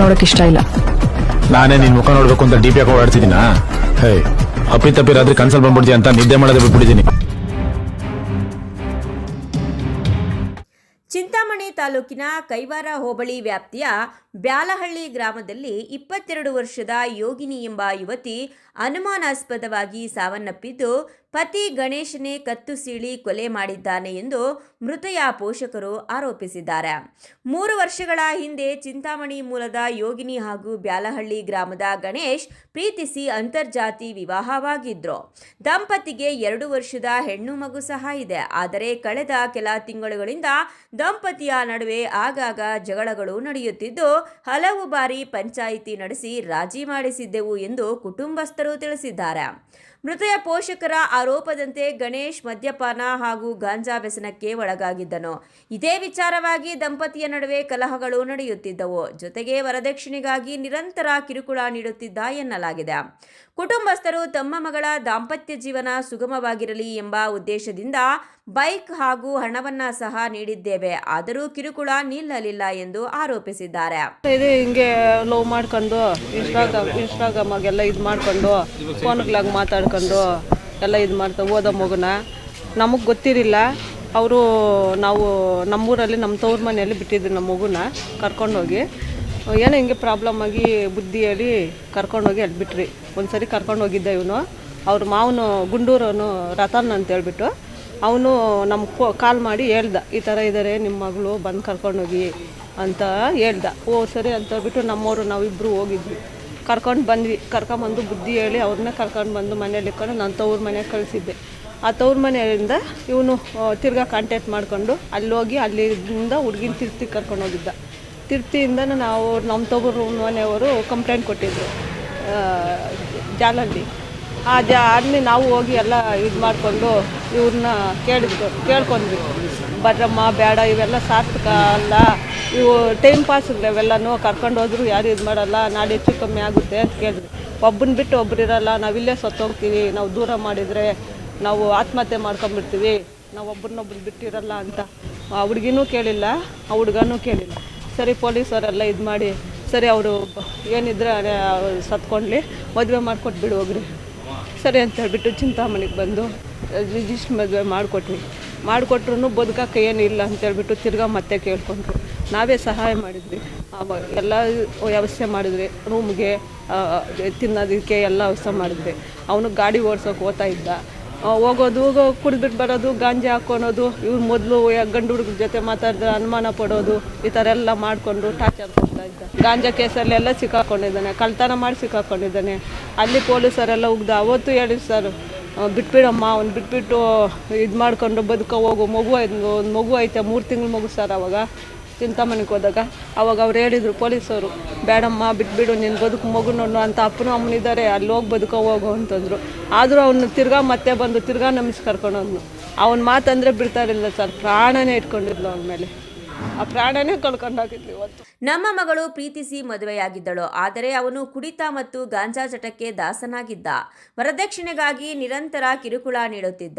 ನೋಡಕ್ ಇಷ್ಟ ಇಲ್ಲ. ನಾನೇ ನಿನ್ ಮುಖ ನೋಡ್ಬೇಕು ಅಂತ ಡಿಪಿ ಹಾಕೋ ಓಡಾಡ್ತಿದ್ದೀನಾ? ಹೇ, ಅಪ್ಪಿ ರಾತ್ರಿ ಕನ್ಸಲ್ ಬಂದ್ಬಿಡ್ತೀಯ ಅಂತ ನಿದ್ದೆ ಮಾಡೋದೇ ಬಿಟ್ಬಿಟ್ಟಿದ್ದೀನಿ. ಚಿಂತಾಮಣಿ ತಾಲೂಕಿನ ಕೈವಾರ ಹೋಬಳಿ ವ್ಯಾಪ್ತಿಯ ಬ್ಯಾಲಹಳ್ಳಿ ಗ್ರಾಮದಲ್ಲಿ 22 ವರ್ಷದ ಯೋಗಿನಿ ಎಂಬ ಯುವತಿ ಅನುಮಾನಾಸ್ಪದವಾಗಿ ಸಾವನ್ನಪ್ಪಿದ್ದು, ಪತಿ ಗಣೇಶನೇ ಕತ್ತು ಸೀಳಿ ಕೊಲೆ ಮಾಡಿದ್ದಾನೆ ಎಂದು ಮೃತೆಯ ಪೋಷಕರು ಆರೋಪಿಸಿದ್ದಾರೆ. 3 ವರ್ಷಗಳ ಹಿಂದೆ ಚಿಂತಾಮಣಿ ಮೂಲದ ಯೋಗಿನಿ ಹಾಗೂ ಬ್ಯಾಲಹಳ್ಳಿ ಗ್ರಾಮದ ಗಣೇಶ್ ಪ್ರೀತಿಸಿ ಅಂತರ್ಜಾತಿ ವಿವಾಹವಾಗಿದ್ರು. ದಂಪತಿಗೆ 2 ವರ್ಷದ ಹೆಣ್ಣು ಮಗು ಸಹ ಇದೆ. ಆದರೆ ಕಳೆದ ಕೆಲ ತಿಂಗಳುಗಳಿಂದ ದಂಪತಿಯ ನಡುವೆ ಆಗಾಗ ಜಗಳಗಳು ನಡೆಯುತ್ತಿದ್ದು, ಹಲವು ಬಾರಿ ಪಂಚಾಯಿತಿ ನಡೆಸಿ ರಾಜಿ ಮಾಡಿಸಿದ್ದೆವು ಎಂದು ಕುಟುಂಬಸ್ಥರು ತಿಳಿಸಿದ್ದಾರೆ. ಮೃತೆಯ ಪೋಷಕರ ಆರೋಪದಂತೆ ಗಣೇಶ್ ಮದ್ಯಪಾನ ಹಾಗೂ ಗಾಂಜಾ ವ್ಯಸನಕ್ಕೆ ಒಳಗಾಗಿದ್ದನು. ಇದೇ ವಿಚಾರವಾಗಿ ದಂಪತಿಯ ನಡುವೆ ಕಲಹಗಳು ನಡೆಯುತ್ತಿದ್ದವು. ಜೊತೆಗೆ ವರದಕ್ಷಿಣೆಗಾಗಿ ನಿರಂತರ ಕಿರುಕುಳ ನೀಡುತ್ತಿದ್ದ ಎನ್ನಲಾಗಿದೆ. ಕುಟುಂಬಸ್ಥರು ತಮ್ಮ ಮಗಳ ದಾಂಪತ್ಯ ಜೀವನ ಸುಗಮವಾಗಿರಲಿ ಎಂಬ ಉದ್ದೇಶದಿಂದ ಬೈಕ್ ಹಾಗೂ ಹಣವನ್ನ ಸಹ ನೀಡಿದ್ದೇವೆ, ಆದರೂ ಕಿರುಕುಳ ನಿಲ್ಲಲಿಲ್ಲ ಎಂದು ಆರೋಪಿಸಿದ್ದಾರೆ. ಹಿಂಗೆ ಲವ್ ಮಾಡ್ಕೊಂಡು ಇನ್ಸ್ಟಾಗ್ರಾಮಾಗೆಲ್ಲ ಇದು ಮಾಡ್ಕೊಂಡು ಫೋನ್ಗಳಾಗ ಮಾತಾಡ್ಕೊಂಡು ಎಲ್ಲ ಇದು ಮಾಡ್ತಾ ಓದೋ ಮಗುನ ನಮಗೆ ಗೊತ್ತಿರಲಿಲ್ಲ. ಅವರು ನಾವು ನಮ್ಮೂರಲ್ಲಿ ನಮ್ಮ ತವ್ರ ಮನೆಯಲ್ಲಿ ಬಿಟ್ಟಿದ್ರು ನಮ್ಮ ಮಗುನ ಕರ್ಕೊಂಡೋಗಿ. ಏನೋ ಹಿಂಗೆ ಪ್ರಾಬ್ಲಮ್ ಆಗಿ ಬುದ್ಧಿ ಹೇಳಿ ಕರ್ಕೊಂಡೋಗಿ ಅಲ್ಲಿ ಬಿಟ್ರಿ. ಒಂದು ಸರಿ ಕರ್ಕೊಂಡು ಹೋಗಿದ್ದೆ ಇವನು. ಅವ್ರ ಮಾವನು ಗುಂಡೂರವನು ರತನ್ ಅಂತ ಹೇಳ್ಬಿಟ್ಟು ಅವನು ನಮ್ಗೆ ಕಾಲ್ ಮಾಡಿ ಹೇಳ್ದ, ಈ ಥರ ಇದ್ದಾರೆ ನಿಮ್ಮ ಮಗಳು ಬಂದು ಕರ್ಕೊಂಡೋಗಿ ಅಂತ ಹೇಳ್ದ. ಓ ಸರಿ ಅಂತ ಹೇಳ್ಬಿಟ್ಟು ನಮ್ಮವರು ನಾವಿಬ್ಬರು ಹೋಗಿದ್ವಿ. ಕರ್ಕೊಂಬಂದು ಬುದ್ಧಿ ಹೇಳಿ ಅವ್ರನ್ನ ಕರ್ಕೊಂಡು ಬಂದು ಮನೇಲಿ ಇಟ್ಕೊಂಡು ನಾನು ತವ್ರ ಮನೆಗೆ ಕಳಿಸಿದ್ದೆ. ಆ ತವ್ರ ಮನೆಯಿಂದ ಇವನು ತಿರ್ಗಾ ಕಾಂಟ್ಯಾಕ್ಟ್ ಮಾಡಿಕೊಂಡು ಅಲ್ಲೋಗಿ ಅಲ್ಲಿಂದ ಹುಡುಗಿನ ತಿರ್ತಿ ಕರ್ಕೊಂಡೋಗಿದ್ದ. ತಿರ್ತಿಯಿಂದ ನಾವು ನಮ್ಮ ತವ್ರ ಮನೆಯವರು ಕಂಪ್ಲೇಂಟ್ ಕೊಟ್ಟಿದ್ರು ಜಾಲಲ್ಲಿ. ಅಲ್ಲಿ ನಾವು ಹೋಗಿ ಎಲ್ಲ ಇದು ಮಾಡಿಕೊಂಡು ಇವ್ರನ್ನ ಕೇಳ್ಕೊಂಡ್ವಿ. ಬರ್ರಮ್ಮ ಬೇಡ, ಇವೆಲ್ಲ ಸಾರ್ಥಕ ಅಲ್ಲ, ಇವು ಟೈಮ್ ಪಾಸ್ಗಳವೆಲ್ಲನೂ ಕರ್ಕೊಂಡು ಹೋದ್ರು ಯಾರು ಇದು ಮಾಡಲ್ಲ, ನಾಳೆ ಹೆಚ್ಚು ಕಮ್ಮಿ ಆಗುತ್ತೆ ಅಂತ ಕೇಳಿದ್ವಿ. ಒಬ್ಬನ ಬಿಟ್ಟು ಒಬ್ರು ಇರಲ್ಲ, ನಾವಿಲ್ಲೇ ಸತ್ತೋಗ್ತೀವಿ, ನಾವು ದೂರ ಮಾಡಿದರೆ ನಾವು ಆತ್ಮಹತ್ಯೆ ಮಾಡ್ಕೊಂಬಿಡ್ತೀವಿ, ನಾವು ಒಬ್ಬರನ್ನೊಬ್ರು ಬಿಟ್ಟಿರಲ್ಲ ಅಂತ ಆ ಹುಡುಗಿನೂ ಕೇಳಿಲ್ಲ, ಆ ಹುಡುಗನೂ ಕೇಳಿಲ್ಲ. ಸರಿ ಪೊಲೀಸವರೆಲ್ಲ ಇದು ಮಾಡಿ ಸರಿ ಅವರು ಏನಿದ್ರೆ ಸತ್ಕೊಂಡ್ಲಿ ಮದುವೆ ಮಾಡಿಕೊಟ್ಬಿಡು ಹೋಗ್ರಿ ಸರಿ ಅಂತ ಹೇಳ್ಬಿಟ್ಟು ಚಿಂತಾಮಣಿಗೆ ಬಂದು ರಿಜಿಸ್ಟ್ರ್ ಮದುವೆ ಮಾಡಿಕೊಟ್ರು ಬದುಕಕ್ಕೆ ಏನಿಲ್ಲ ಅಂತೇಳ್ಬಿಟ್ಟು ತಿರ್ಗಾ ಮತ್ತೆ ಕೇಳ್ಕೊಂಡ್ರು. ನಾವೇ ಸಹಾಯ ಮಾಡಿದ್ವಿ, ಎಲ್ಲ ವ್ಯವಸ್ಥೆ ಮಾಡಿದ್ವಿ, ರೂಮ್ಗೆ ತಿನ್ನೋದಕ್ಕೆ ಎಲ್ಲ ವ್ಯವಸ್ಥೆ ಮಾಡಿದ್ವಿ. ಅವನು ಗಾಡಿ ಓಡ್ಸೋಕೆ ಹೋಗ್ತಾ ಇದ್ದ, ಹೋಗೋದು ಕುಡಿದ್ಬಿಟ್ಟು ಬರೋದು, ಗಾಂಜಾ ಹಾಕ್ಕೊಳೋದು, ಇವ್ರು ಮೊದಲು ಗಂಡು ಹುಡುಗ್ರ ಜೊತೆ ಮಾತಾಡಿದ್ರೆ ಅನುಮಾನ ಪಡೋದು, ಈ ಥರ ಎಲ್ಲ ಮಾಡಿಕೊಂಡು ಟಾರ್ಚರ್ ಕೊಡ್ತಾ ಇದ್ದ. ಗಾಂಜಾ ಕೇಸಲ್ಲೆಲ್ಲ ಸಿಕ್ಕಾಕೊಂಡಿದ್ದಾನೆ, ಕಳ್ತನ ಮಾಡಿ ಸಿಕ್ಕಾಕೊಂಡಿದ್ದಾನೆ. ಅಲ್ಲಿ ಪೊಲೀಸರೆಲ್ಲ ಉಗ್ದ. ಅವತ್ತು ಹೇಳಿ ಸರ್ ಬಿಟ್ಬಿಡಮ್ಮ, ಅವ್ನು ಬಿಟ್ಬಿಟ್ಟು ಇದು ಮಾಡ್ಕೊಂಡು ಬದುಕೋ ಹೋಗು, ಒಂದು ಮಗು ಐತೆ, 3 ತಿಂಗಳ ಮಗು ಸರ್. ಅವಾಗ ಚಿಂತಾಮಣಿಗೆ ಹೋದಾಗ ಅವಾಗ ಅವ್ರು ಹೇಳಿದರು ಪೊಲೀಸವರು, ಬೇಡಮ್ಮ ಬಿಟ್ಬಿಡು, ನಿನ್ನ ಬದುಕು ಮಗು ನೋಡು ಅಂತ ಅಪ್ಪನೂ ಅಮ್ಮನಿದ್ದಾರೆ, ಅಲ್ಲಿ ಹೋಗಿ ಬದುಕೋ ಹೋಗು ಅಂತಂದರು. ಆದರೂ ಅವನು ತಿರ್ಗಾ ಮತ್ತೆ ಬಂದು ತಿರ್ಗಾ ನಮಿಸ್ ಕರ್ಕೊಂಡೋದ್ನು. ಅವನ ಮಾತಂದರೆ ಬಿಡ್ತಾರಿಲ್ಲ ಸರ್, ಪ್ರಾಣನೇ ಇಟ್ಕೊಂಡಿದ್ಲು ಅವನ ಮೇಲೆ, ಆ ಪ್ರಾಣನೇ ಕಳ್ಕೊಂಡಾಗಿದ್ಲು. ಇವತ್ತು ನಮ್ಮ ಮಗಳು ಪ್ರೀತಿಸಿ ಮದುವೆಯಾಗಿದ್ದಳು, ಆದರೆ ಅವನು ಕುಡಿತ ಮತ್ತು ಗಾಂಜಾ ಚಟಕ್ಕೆ ದಾಸನಾಗಿದ್ದ. ವರದಕ್ಷಿಣೆಗಾಗಿ ನಿರಂತರ ಕಿರುಕುಳ ನೀಡುತ್ತಿದ್ದ.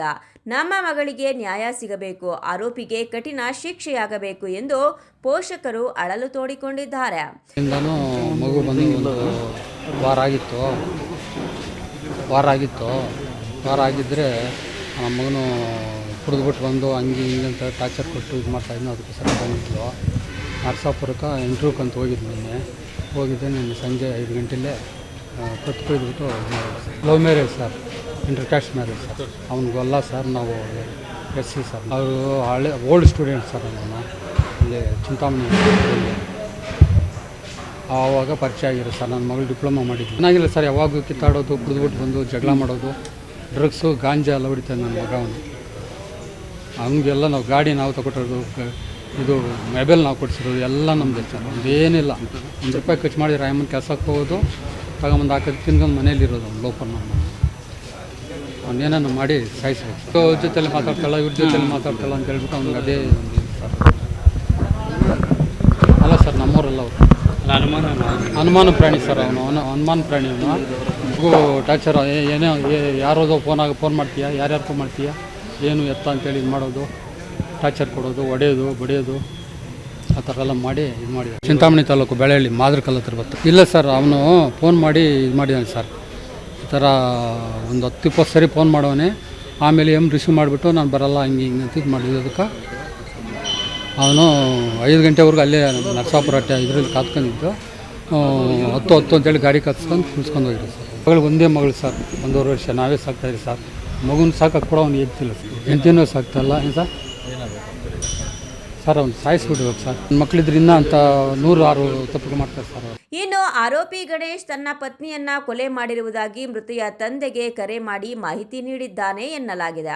ನಮ್ಮ ಮಗಳಿಗೆ ನ್ಯಾಯ ಸಿಗಬೇಕು, ಆರೋಪಿಗೆ ಕಠಿಣ ಶಿಕ್ಷೆಯಾಗಬೇಕು ಎಂದು ಪೋಷಕರು ಅಳಲು ತೋಡಿಕೊಂಡಿದ್ದಾರೆ. ಮಗು ಬಂದು ಒಂದು ವಾರ ಆಗಿದ್ದರೆ ನಮ್ಮ ಮಗನು ಕುಡಿದ್ಬಿಟ್ಟು ಬಂದು ಹಂಗೆ ಹಿಂಗೆ ಅಂತ ಟಾರ್ಚರ್ ಕೊಟ್ಟು ಇದು ಮಾಡ್ತಾಯಿದ್ನು. ಅದಕ್ಕೋಸ್ಕರ ಬಂದಿದ್ದು ನರಸಾಪುರಕ್ಕೆ ಇಂಟ್ರ್ಯೂಕ್ ಅಂತ ಹೋಗಿದ್ದೆ. ನಿನ್ನೆ ಸಂಜೆ 5 ಗಂಟೆಲೇ ಕತ್ತು ಕೊಯ್ದುಬಿಟ್ಟು love marriage sir, inter caste marriage sir. ಅವ್ನಿಗಲ್ಲ ಸರ್, ನಾವು SC ಸರ್, ಅವರು ಹಳೆ ಓಲ್ಡ್ ಸ್ಟೂಡೆಂಟ್ ಸರ್. ನಾನು ಇಲ್ಲಿ ಚಿಂತಾಮಣಿ ಆವಾಗ ಪರಿಚಯ ಆಗಿರೋ ಸರ್. ನನ್ನ ಮಗಳು ಡಿಪ್ಲೊಮಾ ಮಾಡಿದ್ದು ಚೆನ್ನಾಗಿಲ್ಲ ಸರ್. ಯಾವಾಗೂ ಕಿತ್ತಾಡೋದು, ಕುಡಿದ್ಬಿಟ್ಟು ಬಂದು ಜಗಳ ಮಾಡೋದು, ಡ್ರಗ್ಸು ಗಾಂಜಾ ಎಲ್ಲ ಹೊಡಿತಾನೆ ನನ್ನ ಮಗ. ಅವನಿಗೆಲ್ಲ ನಾವು ಗಾಡಿ ನಾವು ತಗೊಟ್ಟಿರೋದು, ಇದು ಮೊಬೈಲ್ ನಾವು ಕೊಡಿಸಿರೋದು ಎಲ್ಲ ನಮ್ಮದೇ ಸರ್. ಒಂದೇನಿಲ್ಲ, ₹1 ಖರ್ಚು ಮಾಡಿದ್ರೆ ಆಯಮ್ಮನ ಕೆಲಸಕ್ಕೆ ಹೋಗೋದು, ತಗೊಂಬಂದು ಹಾಕೋದು, ತಿನ್ಕೊಂಡು ಮನೇಲಿರೋದು. ಅವ್ನು ಲೋಪರ್ ಅವನೇನನ್ನು ಮಾಡಿ ಸಾಯಿಸ್ಬೇಕು. ಅವ್ರ ಜೊತೆಲಿ ಮಾತಾಡ್ತಾಳೆ, ಇವ್ರ ಜೊತೆಲಿ ಮಾತಾಡ್ತಾಳೆ ಅಂತ ಹೇಳ್ಬಿಟ್ಟು ಅವ್ನಿಗೆ ಅದೇ ಒಂದು ಸರ್. ಅಲ್ಲ ಸರ್, ನಮ್ಮೂರಲ್ಲ ಅವರು ಅನುಮಾನ ಪ್ರಾಣಿ ಸರ್. ಅವನು ಅನುಮಾನ ಪ್ರಾಣಿ. ಅವನು ಟಾರ್ಚರ್ ಏನೇ ಯಾರೋದೋ ಫೋನ್ ಮಾಡ್ತೀಯಾ, ಯಾರ್ಯಾರು ಫೋನ್ ಮಾಡ್ತೀಯಾ, ಏನು ಎತ್ತ ಅಂತೇಳಿ ಇದು ಮಾಡೋದು, ಟಾರ್ಚರ್ ಕೊಡೋದು, ಹೊಡೆಯೋದು, ಬಡಿಯೋದು, ಆ ಥರ ಎಲ್ಲ ಮಾಡಿ ಇದು ಮಾಡಿದ್ದಾರೆ. ಚಿಂತಾಮಣಿ ತಾಲೂಕು ಬೆಳೆಹಳ್ಳಿ ಮಾದರಕಲ್ಲ ಹತ್ರ ಬರ್ತದೆ. ಇಲ್ಲ ಸರ್, ಅವನು ಫೋನ್ ಮಾಡಿ ಇದು ಮಾಡಿದ್ದಾನೆ ಸರ್. ಈ ಥರ ಒಂದು 10-20 ಸರಿ ಫೋನ್ ಮಾಡೋನೆ. ಆಮೇಲೆ ರಿಸೀವ್ ಮಾಡಿಬಿಟ್ಟು ನಾನು ಬರಲ್ಲ ಹಿಂಗೆ ಹಿಂಗೆ ಅಂತ ಇದು ಮಾಡಿದ್ದಕ್ಕೆ ಅವನು 5 ಗಂಟೆವರೆಗೂ ಅಲ್ಲೇ ನರಸಾಪುರ ಇದರಲ್ಲಿ ಕಾತ್ಕೊಂಡಿದ್ದು. 10 ಅಂತೇಳಿ ಗಾಡಿ ಕತ್ಸ್ಕೊಂಡು ಕುಣಿಸ್ಕೊಂಡು ಹೋಗಿದ್ರು ಸರ್. ಮಗಳಿಗೆ ಒಂದೇ ಮಗಳು ಸರ್, 1.5 ವರ್ಷ. ನಾವೇ ಸಾಕ್ತಾಯಿದ್ರಿ ಸರ್. ಮಗುನ ಸಾಕಕ್ಕೆ ಕೂಡ ಅವ್ನು ಹೇಳ್ತಿಲ್ಲ ಸರ್. ಹೆಂಡತಿನೂ ಸಾಕ್ತಾಯಿಲ್ಲ. ಏನು ಸರ್ ಅವ್ನು ಸಾಯಿಸ್ಬಿಡ್ಬೇಕು ಸರ್. ಮಕ್ಕಳಿದ್ರೆ ಇನ್ನೂ ಅಂತ 106 ತಪ್ಪು ಮಾಡ್ತಾರೆ ಸರ್. ಇನ್ನು ಆರೋಪಿ ಗಣೇಶ್ ತನ್ನ ಪತ್ನಿಯನ್ನ ಕೊಲೆ ಮಾಡಿರುವುದಾಗಿ ಮೃತೆಯ ತಂದೆಗೆ ಕರೆ ಮಾಡಿ ಮಾಹಿತಿ ನೀಡಿದ್ದಾನೆ ಎನ್ನಲಾಗಿದೆ.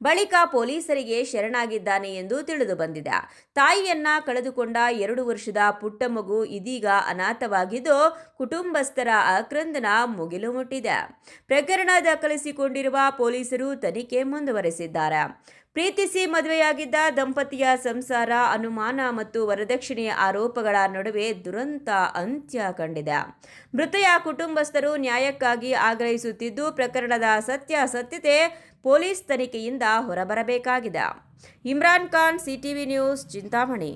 ಬಳಿಕ ಪೊಲೀಸರಿಗೆ ಶರಣಾಗಿದ್ದಾನೆ ಎಂದು ತಿಳಿದು ಬಂದಿದೆ. ತಾಯಿಯನ್ನ ಕಳೆದುಕೊಂಡ 2 ವರ್ಷದ ಪುಟ್ಟ ಮಗು ಇದೀಗ ಅನಾಥವಾಗಿದ್ದು ಕುಟುಂಬಸ್ಥರ ಆಕ್ರಂದನ ಮುಗಿಲು ಮುಟ್ಟಿದೆ. ಪ್ರಕರಣ ದಾಖಲಿಸಿಕೊಂಡಿರುವ ಪೊಲೀಸರು ತನಿಖೆ ಮುಂದುವರೆಸಿದ್ದಾರೆ. ಪ್ರೀತಿಸಿ ಮದುವೆಯಾಗಿದ್ದ ದಂಪತಿಯ ಸಂಸಾರ ಅನುಮಾನ ಮತ್ತು ವರದಕ್ಷಿಣೆಯ ಆರೋಪಗಳ ನಡುವೆ ದುರಂತ ಅಂತ್ಯ ಕಂಡಿದೆ. ಮೃತೆಯ ಕುಟುಂಬಸ್ಥರು ನ್ಯಾಯಕ್ಕಾಗಿ ಆಗ್ರಹಿಸುತ್ತಿದ್ದು ಪ್ರಕರಣದ ಸತ್ಯಾಸತ್ಯತೆ ಪೊಲೀಸ್ ತನಿಖೆಯಿಂದ ಹೊರಬರಬೇಕಾಗಿದೆ. Imran Khan, CTV news, Chintamani.